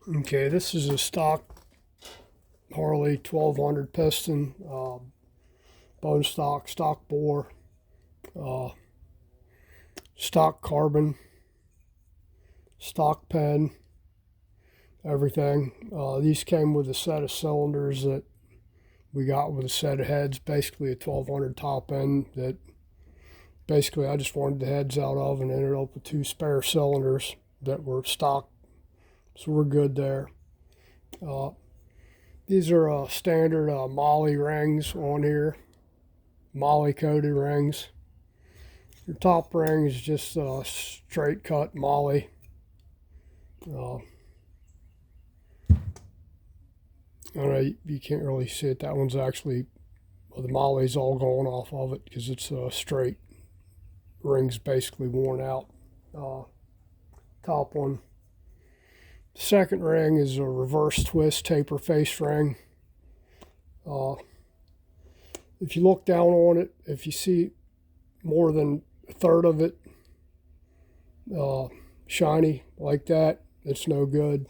Okay, this is a stock Harley 1200 piston, bone stock, stock bore, uh, stock carbon, stock pen, everything. These came with a set of cylinders that we got with a set of heads, basically a 1200 top end that basically I just wanted the heads out of, and ended up with two spare cylinders that were stock, so we're good there. These are standard Mahle rings on here, Mahle coated rings. Your top ring is just straight cut Mahle. I don't know, you can't really see it. That one's actually, well, the Mahle's all gone off of it because it's straight. Ring's basically worn out. Top one. The second ring is a reverse twist taper face ring. If you look down on it, if you see more than a third of it shiny like that, it's no good.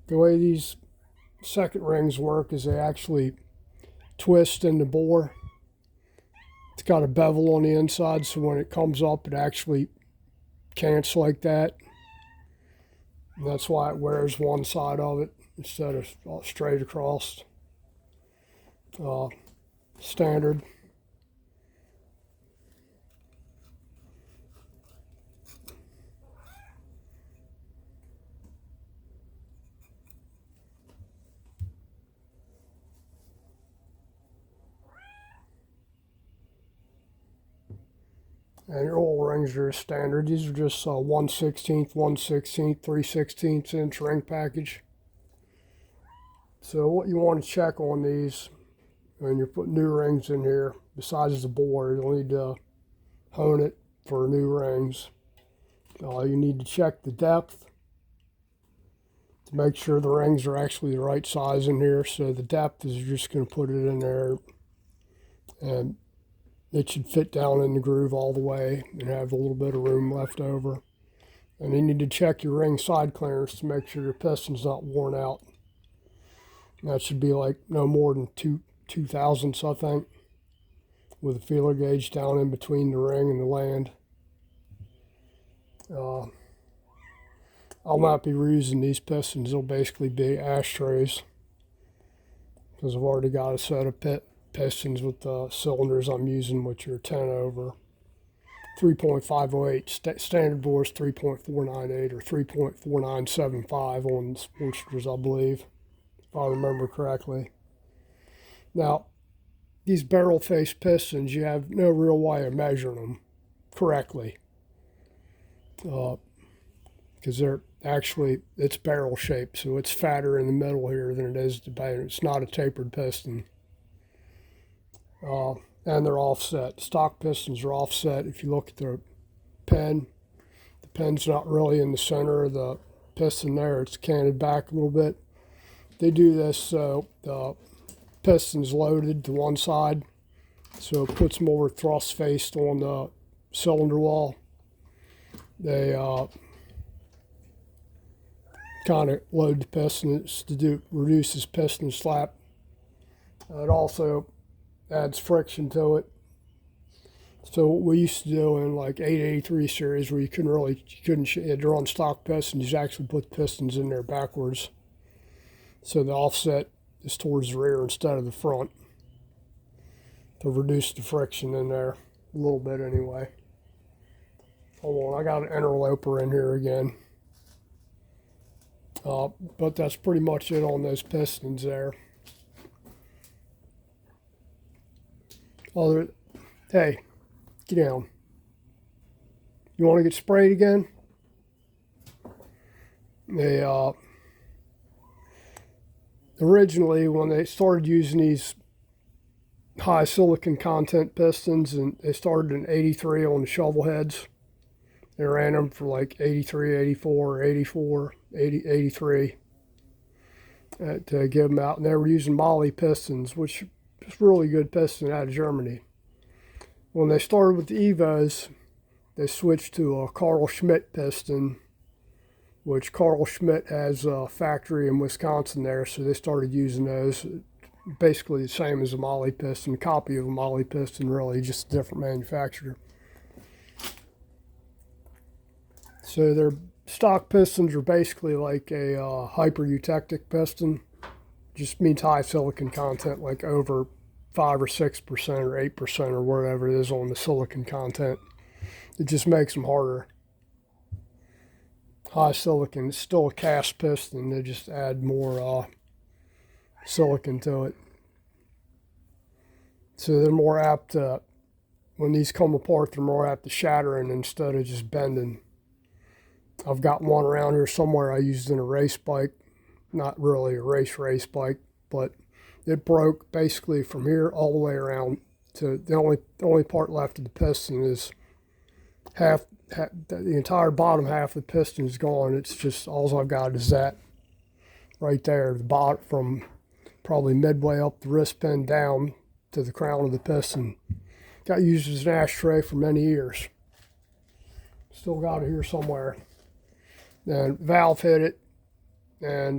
The way these second rings work is they actually twist in the bore. It's got a bevel on the inside, so when it comes up, it actually cants like that. And that's why it wears one side of it instead of straight across. Standard. And your oil rings are standard. These are just 1/16, 1/16, 3/16 inch ring package. So what you want to check on these when you're putting new rings in here, besides the bore, you'll need to hone it for new rings. You need to check the depth to make sure the rings are actually the right size in here. So the depth is just going to put it in there, and it should fit down in the groove all the way and have a little bit of room left over. And you need to check your ring side clearance to make sure your piston's not worn out. And that should be like no more than two thousandths, I think, with a feeler gauge down in between the ring and the land. I'll not be reusing these pistons. They'll basically be ashtrays because I've already got a set of pistons with the cylinders I'm using, which are 10 over 3.508. Standard bore is 3.498 or 3.4975 on the Sportsters, I believe, if I remember correctly. Now, these barrel face pistons, you have no real way of measuring them correctly because they're actually, it's barrel shaped, so it's fatter in the middle here than it is the base. It's not a tapered piston. And they're offset. Stock pistons are offset. If you look at the pen's not really in the center of the piston there. It's canted back a little bit. They do this so the piston's loaded to one side, so it puts more thrust faced on the cylinder wall. They kind of load the pistons to reduces piston slap. It also adds friction to it. So what we used to do in like 883 series, where you couldn't run stock pistons, you actually put pistons in there backwards, so the offset is towards the rear instead of the front to reduce the friction in there a little bit anyway. Hold on, I got an interloper in here again. But that's pretty much it on those pistons there. Hey, get down. You want to get sprayed again? They originally, when they started using these high silicon content pistons, and they started in 83 on the shovel heads, they ran them for like 83, 84, 84, 80, 83 to give them out, and they were using Mahle pistons, which is really good piston out of Germany. When they started with the Evos, they switched to a Karl Schmidt piston, which Karl Schmidt has a factory in Wisconsin there, so they started using those. Basically the same as a Mahle piston, a copy of a Mahle piston, really, just a different manufacturer. So their stock pistons are basically like a hypereutectic piston. Just means high silicon content, like over 5 or 6% or 8% or whatever it is on the silicon content. It just makes them harder. High silicon, it's still a cast piston, they just add more silicon to it. So they're more apt to, when these come apart, they're more apt to shattering instead of just bending. I've got one around here somewhere I used in a race bike. Not really a race bike, but it broke basically from here all the way around to the only part left of the piston is half the entire bottom half of the piston is gone. It's just all I've got is that right there, the bottom from probably midway up the wrist pin down to the crown of the piston. Got used as an ashtray for many years. Still got it here somewhere. And valve hit it, and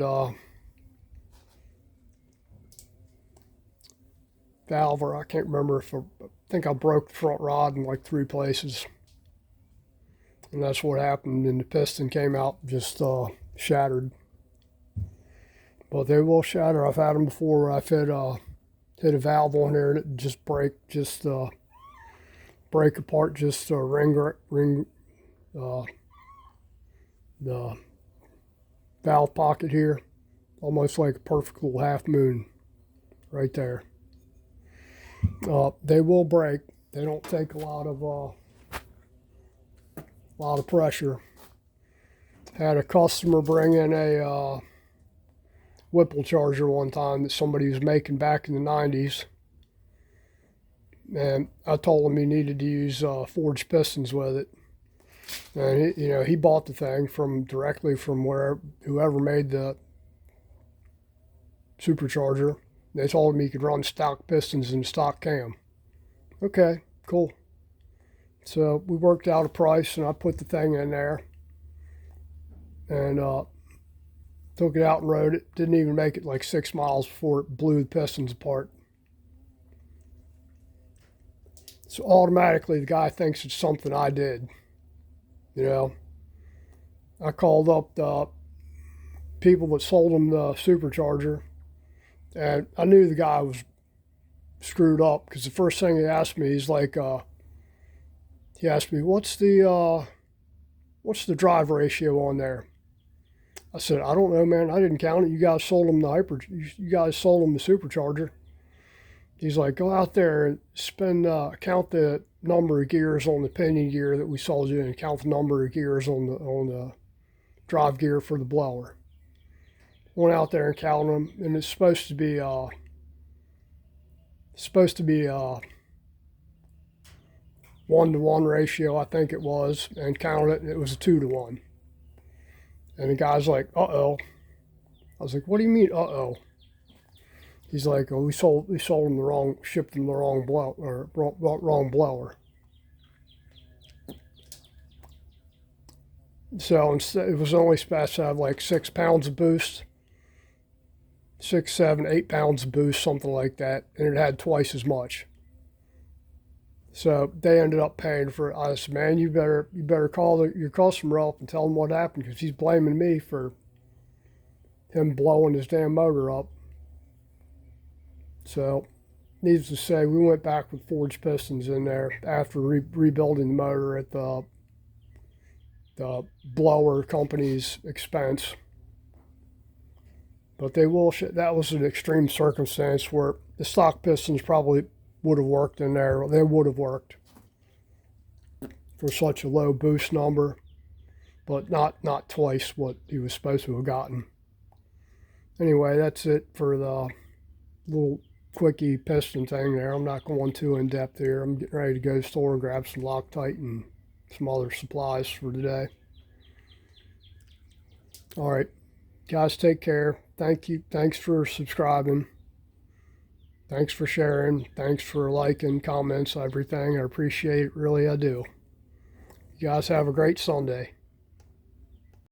valve, or I can't remember if I think I broke the front rod in like 3 places. And that's what happened, and the piston came out just shattered. But they will shatter. I've had them before where I've hit a valve on there and it just break apart, just ring the valve pocket here, almost like a perfect little half moon right there. They will break. They don't take a lot of pressure. Had a customer bring in a Whipple charger one time that somebody was making back in the 90s, and I told him he needed to use forged pistons with it. And he bought the thing directly from whoever made the supercharger. They told him he could run stock pistons and stock cam. Okay, cool. So we worked out a price, and I put the thing in there, and took it out and rode it. Didn't even make it like 6 miles before it blew the pistons apart. So automatically the guy thinks it's something I did. I called up the people that sold him the supercharger, and I knew the guy was screwed up because the first thing he asked me, he asked me, what's the drive ratio on there? I said, I don't know, man. I didn't count it. You guys sold him you guys sold him the supercharger. He's like, go out there and count the number of gears on the pinion gear that we sold you, and count the number of gears on the drive gear for the blower. Went out there and counted them, and it's supposed to be a 1-to-1 ratio, I think it was, and counted it, and it was a 2-to-1. And the guy's like, uh-oh. I was like, what do you mean, uh-oh? He's like, oh, we sold him shipped him the wrong blower. So instead, it was only supposed to have like 6 pounds of boost, 6, 7, 8 pounds of boost, something like that, and it had twice as much. So they ended up paying for it. I said, man, you better call your customer up and tell him what happened, because he's blaming me for him blowing his damn motor up. So, needless to say, we went back with forged pistons in there after rebuilding the motor at the blower company's expense. But that was an extreme circumstance where the stock pistons probably would have worked in there. They would have worked for such a low boost number, but not twice what he was supposed to have gotten. Anyway, that's it for the little quickie piston thing there. I'm not going too in depth here. I'm getting ready to go to the store and grab some Loctite and some other supplies for today. All right, guys, take care. Thank you. Thanks for subscribing. Thanks for sharing. Thanks for liking, comments, everything. I appreciate it. Really, I do. You guys have a great Sunday.